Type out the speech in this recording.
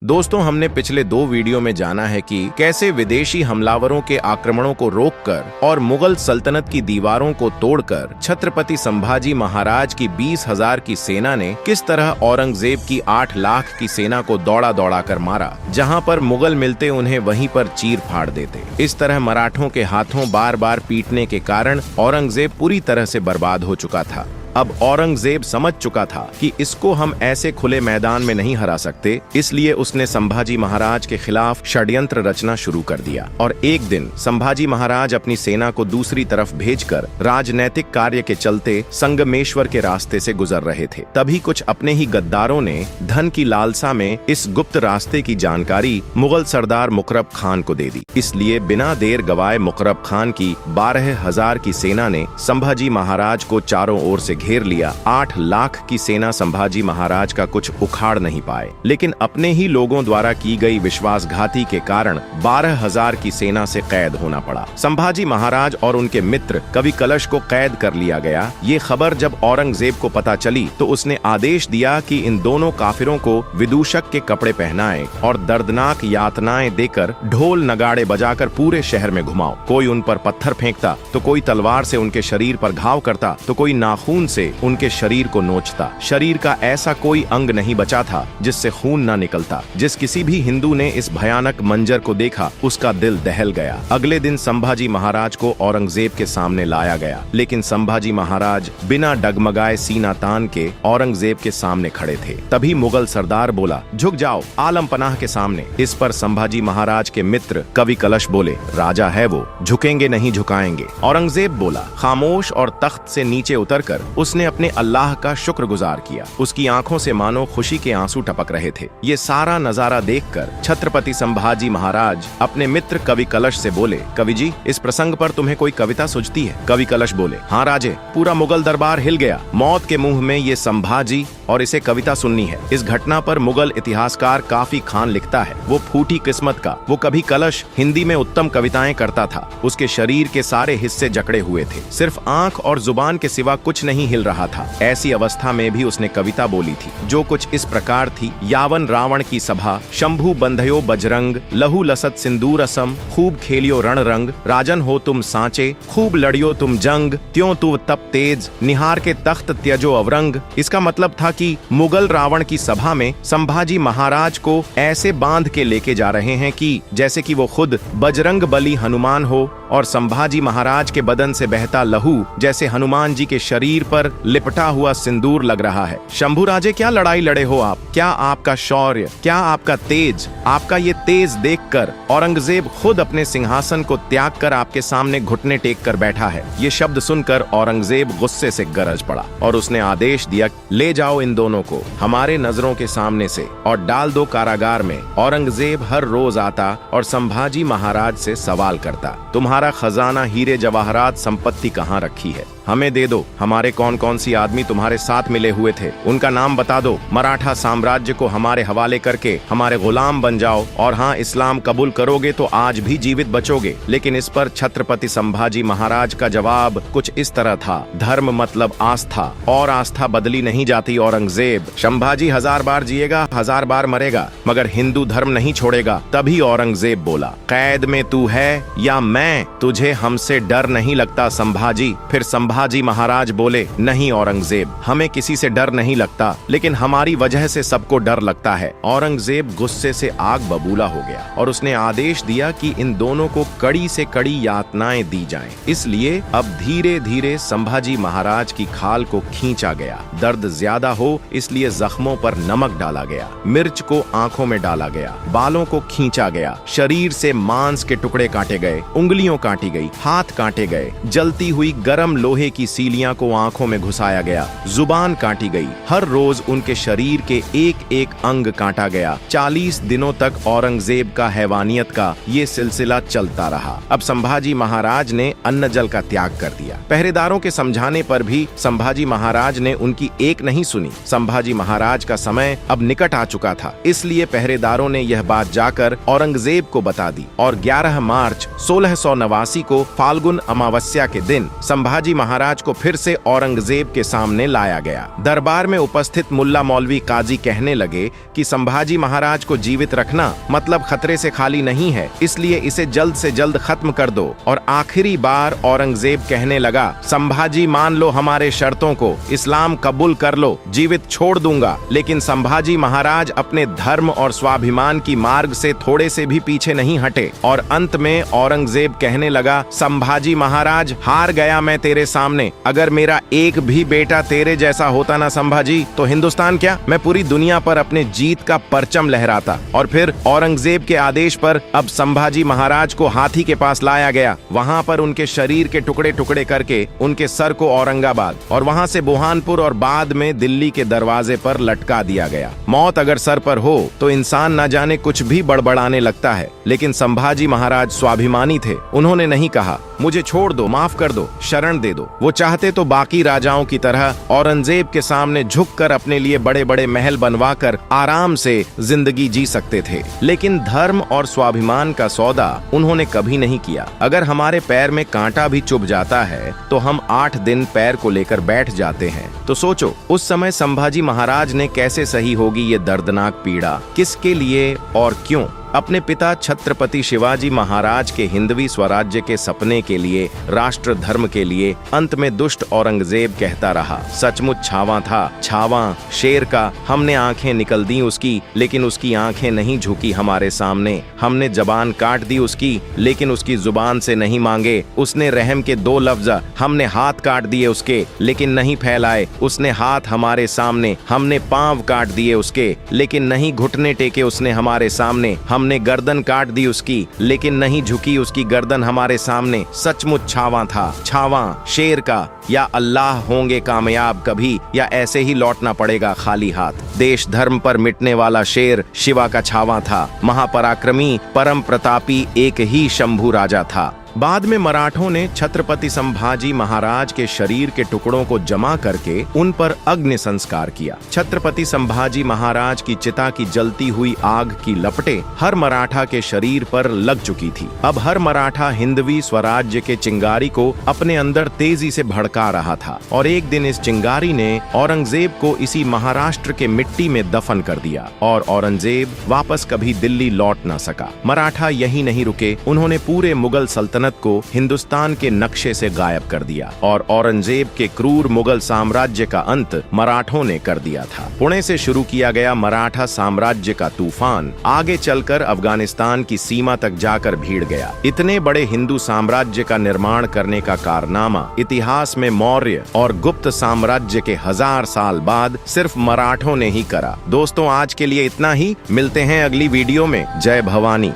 दोस्तों, हमने पिछले 2 वीडियो में जाना है कि कैसे विदेशी हमलावरों के आक्रमणों को रोककर और मुगल सल्तनत की दीवारों को तोड़कर छत्रपति संभाजी महाराज की 20,000 की सेना ने किस तरह औरंगजेब की 8 लाख की सेना को दौड़ा दौड़ा कर मारा। जहां पर मुगल मिलते उन्हें वहीं पर चीर फाड़ देते। इस तरह मराठों के हाथों बार बार पीटने के कारण औरंगजेब पूरी तरह से बर्बाद हो चुका था। अब औरंगजेब समझ चुका था कि इसको हम ऐसे खुले मैदान में नहीं हरा सकते, इसलिए उसने संभाजी महाराज के खिलाफ षड्यंत्र रचना शुरू कर दिया। और एक दिन संभाजी महाराज अपनी सेना को दूसरी तरफ भेजकर राजनैतिक कार्य के चलते संगमेश्वर के रास्ते से गुजर रहे थे। तभी कुछ अपने ही गद्दारों ने धन की लालसा में इस गुप्त रास्ते की जानकारी मुगल सरदार मुकरब खान को दे दी। इसलिए बिना देर गवाए मुकरब खान की 12,000 की सेना ने संभाजी महाराज को चारों ओर से घेर लिया। 8 लाख की सेना संभाजी महाराज का कुछ उखाड़ नहीं पाए, लेकिन अपने ही लोगों द्वारा की गई विश्वासघाती के कारण 12,000 की सेना से कैद होना पड़ा। संभाजी महाराज और उनके मित्र कवि कलश को कैद कर लिया गया। ये खबर जब औरंगजेब को पता चली तो उसने आदेश दिया कि इन दोनों काफिरों को विदूषक के कपड़े पहनाएं और दर्दनाक यातनाएं देकर ढोल नगाड़े बजाकर पूरे शहर में घुमाओ। कोई उन पर पत्थर फेंकता तो कोई तलवार से उनके शरीर पर घाव करता तो कोई नाखून से उनके शरीर को नोचता। शरीर का ऐसा कोई अंग नहीं बचा था जिससे खून न निकलता। जिस किसी भी हिंदू ने इस भयानक मंजर को देखा उसका दिल दहल गया। अगले दिन संभाजी महाराज को औरंगजेब के सामने लाया गया, लेकिन संभाजी महाराज बिना डगमगाए सीना तान के औरंगजेब के सामने खड़े थे। तभी मुगल सरदार बोला, झुक जाओ आलम पनाह के सामने। इस पर संभाजी महाराज के मित्र कवि कलश बोले, राजा है वो, झुकेंगे नहीं झुकाएंगे। औरंगजेब बोला, खामोश और तख्त से नीचे उतरकर उसने अपने अल्लाह का शुक्रगुजार किया। उसकी आंखों से मानो खुशी के आंसू टपक रहे थे। ये सारा नजारा देखकर छत्रपति संभाजी महाराज अपने मित्र कवि कलश से बोले, कवि जी, इस प्रसंग पर तुम्हें कोई कविता सूझती है? कवि कलश बोले, हाँ राजे, पूरा मुगल दरबार हिल गया। मौत के मुंह में ये संभाजी और इसे कविता सुननी है। इस घटना पर मुगल इतिहासकार काफी खान लिखता है, वो फूटी किस्मत का। वो कभी कलश हिंदी में उत्तम कविताएं करता था। उसके शरीर के सारे हिस्से जकड़े हुए थे, सिर्फ आंख और जुबान के सिवा कुछ नहीं हिल रहा था। ऐसी अवस्था में भी उसने कविता बोली थी, जो कुछ इस प्रकार थी। यावन रावण की सभा, शंभु बंधयो बजरंग, लहू लसत सिंदूर असम, खूब खेलियो रण रंग, राजन हो तुम सांचे, खूब लड़ियो तुम जंग, त्यों तू तप तेज, निहार के तख्त त्यजो अवरंग। इसका मतलब था कि मुगल रावण की सभा में संभाजी महाराज को ऐसे बांध के लेके जा रहे हैं कि जैसे कि वो खुद बजरंग बली हनुमान हो, और संभाजी महाराज के बदन से बहता लहू जैसे हनुमान जी के शरीर पर लिपटा हुआ सिंदूर लग रहा है। शंभू राजे, क्या लड़ाई लड़े हो आप? क्या आपका शौर्य, क्या आपका तेज? आपका ये तेज देखकर औरंगजेब खुद अपने सिंहासन को त्याग कर आपके सामने घुटने टेक कर बैठा है। ये शब्द सुनकर औरंगजेब गुस्से से गरज पड़ा और उसने आदेश दिया, ले जाओ इन दोनों को हमारे नजरों के सामने से और डाल दो कारागार में। औरंगजेब हर रोज आता और संभाजी महाराज से सवाल करता, तुम्हारा खजाना हीरे जवाहरात संपत्ति कहाँ रखी है? हमें दे दो। हमारे कौन कौन सी आदमी तुम्हारे साथ मिले हुए थे, उनका नाम बता दो। मराठा साम्राज्य को हमारे हवाले करके हमारे गुलाम बन जाओ, और हाँ, इस्लाम कबूल करोगे तो आज भी जीवित बचोगे। लेकिन इस पर छत्रपति संभाजी महाराज का जवाब कुछ इस तरह था, धर्म मतलब आस्था, और आस्था बदली नहीं जाती औरंगजेब। संभाजी 1000 बार जिएगा, 1000 बार मरेगा, मगर हिंदू धर्म नहीं छोड़ेगा। तभी औरंगजेब बोला, कैद में तू है या मैं, तुझे हमसे डर नहीं लगता संभाजी? फिर संभाजी महाराज बोले, नहीं औरंगजेब, हमें किसी से डर नहीं लगता, लेकिन हमारी वजह से सबको डर लगता है। औरंगजेब गुस्से से आग बबूला हो गया और उसने आदेश दिया कि इन दोनों को कड़ी से कड़ी यातनाएं दी जाएं। इसलिए अब धीरे धीरे संभाजी महाराज की खाल को खींचा गया। दर्द ज्यादा हो इसलिए जख्मों पर नमक डाला गया, मिर्च को आंखों में डाला गया, बालों को खींचा गया, शरीर से मांस के टुकड़े काटे गए, उंगलियों काटी गई, हाथ काटे गए, जलती हुई गर्म लोहे की सीलियां को आंखों में घुसाया गया, जुबान काटी गई। हर रोज उनके शरीर के एक एक अंग काटा गया। 40 दिनों तक औरंगजेब का हैवानियत का ये सिलसिला चलता रहा। अब संभाजी महाराज ने अन्न जल का त्याग कर दिया। पहरेदारों के समझाने पर भी संभाजी महाराज ने उनकी एक नहीं सुनी। संभाजी महाराज का समय अब निकट आ चुका था, इसलिए पहरेदारों ने यह बात जाकर औरंगजेब को बता दी और 11 मार्च 1689 को फाल्गुन अमावस्या के दिन संभाजी महाराज को फिर से औरंगजेब के सामने लाया गया। दरबार में उपस्थित मुल्ला मौलवी काजी कहने लगे कि संभाजी महाराज को जीवित रखना मतलब खतरे से खाली नहीं है, इसलिए इसे जल्द से जल्द खत्म कर दो। और आखिरी बार औरंगजेब कहने लगा, संभाजी मान लो हमारे शर्तों को, इस्लाम कबूल कर लो, जीवित छोड़ दूंगा। लेकिन संभाजी महाराज अपने धर्म और स्वाभिमान की मार्ग से थोड़े से भी पीछे नहीं हटे और अंत में औरंगजेब कहने लगा, संभाजी महाराज हार गया मैं तेरे सामने। अगर मेरा एक भी बेटा तेरे जैसा होता ना संभाजी, तो हिंदुस्तान क्या मैं पूरी दुनिया पर अपने जीत का परचम लहराता। और फिर औरंगजेब के आदेश पर अब संभाजी महाराज को हाथी के पास लाया गया। वहां पर उनके शरीर के टुकड़े टुकड़े करके उनके सर को औरंगाबाद और वहां से बुरहानपुर और बाद में दिल्ली के दरवाजे पर लटका दिया गया। मौत अगर सर पर हो तो इंसान न जाने कुछ भी बड़बड़ाने लगता है, लेकिन संभाजी महाराज स्वाभिमानी थे। उन्होंने नहीं कहा मुझे छोड़ दो, माफ कर दो, शरण दे दो। वो चाहते तो बाकी राजाओं की तरह औरंगजेब के सामने झुककर अपने लिए बड़े बड़े महल बनवाकर आराम से जिंदगी जी सकते थे, लेकिन धर्म और स्वाभिमान का सौदा उन्होंने कभी नहीं किया। अगर हमारे पैर में कांटा भी चुभ जाता है तो हम 8 दिन पैर को लेकर बैठ जाते हैं। तो सोचो उस समय संभाजी महाराज ने कैसे सही होगी ये दर्दनाक पीड़ा, किसके लिए और क्यों? अपने पिता छत्रपति शिवाजी महाराज के हिंदवी स्वराज्य के सपने के लिए, राष्ट्र धर्म के लिए। अंत में दुष्ट औरंगजेब कहता रहा, सचमुच छावा था, छावा शेर का। हमने आंखें निकल दी उसकी, लेकिन उसकी आंखें नहीं झुकी हमारे सामने। हमने जबान काट दी उसकी, लेकिन उसकी जुबान से नहीं मांगे उसने रहम के 2 लफ्ज। हमने हाथ काट दिए उसके, लेकिन नहीं फैलाए उसने हाथ हमारे सामने। हमने पांव काट दिए उसके, लेकिन नहीं घुटने टेके उसने हमारे सामने। हमने गर्दन काट दी उसकी, लेकिन नहीं झुकी उसकी गर्दन हमारे सामने। सचमुच छावा था, छावा शेर का। या अल्लाह होंगे कामयाब कभी, या ऐसे ही लौटना पड़ेगा खाली हाथ। देश धर्म पर मिटने वाला शेर शिवा का छावा था। महापराक्रमी परम प्रतापी एक ही शंभू राजा था। बाद में मराठों ने छत्रपति संभाजी महाराज के शरीर के टुकड़ों को जमा करके उन पर अग्नि संस्कार किया। छत्रपति संभाजी महाराज की चिता की जलती हुई आग की लपटें हर मराठा के शरीर पर लग चुकी थी। अब हर मराठा हिंदवी स्वराज्य के चिंगारी को अपने अंदर तेजी से भड़का रहा था और एक दिन इस चिंगारी ने औरंगजेब को इसी महाराष्ट्र के मिट्टी में दफन कर दिया और औरंगजेब वापस कभी दिल्ली लौट न सका। मराठा यही नहीं रुके, उन्होंने पूरे मुगल सल्तनत को हिंदुस्तान के नक्शे से गायब कर दिया और औरंगजेब के क्रूर मुगल साम्राज्य का अंत मराठों ने कर दिया था। पुणे से शुरू किया गया मराठा साम्राज्य का तूफान आगे चलकर अफगानिस्तान की सीमा तक जाकर भीड़ गया। इतने बड़े हिंदू साम्राज्य का निर्माण करने का कारनामा इतिहास में मौर्य और गुप्त साम्राज्य के 1000 साल बाद सिर्फ मराठों ने ही करा। दोस्तों आज के लिए इतना ही, मिलते हैं अगली वीडियो में। जय भवानी।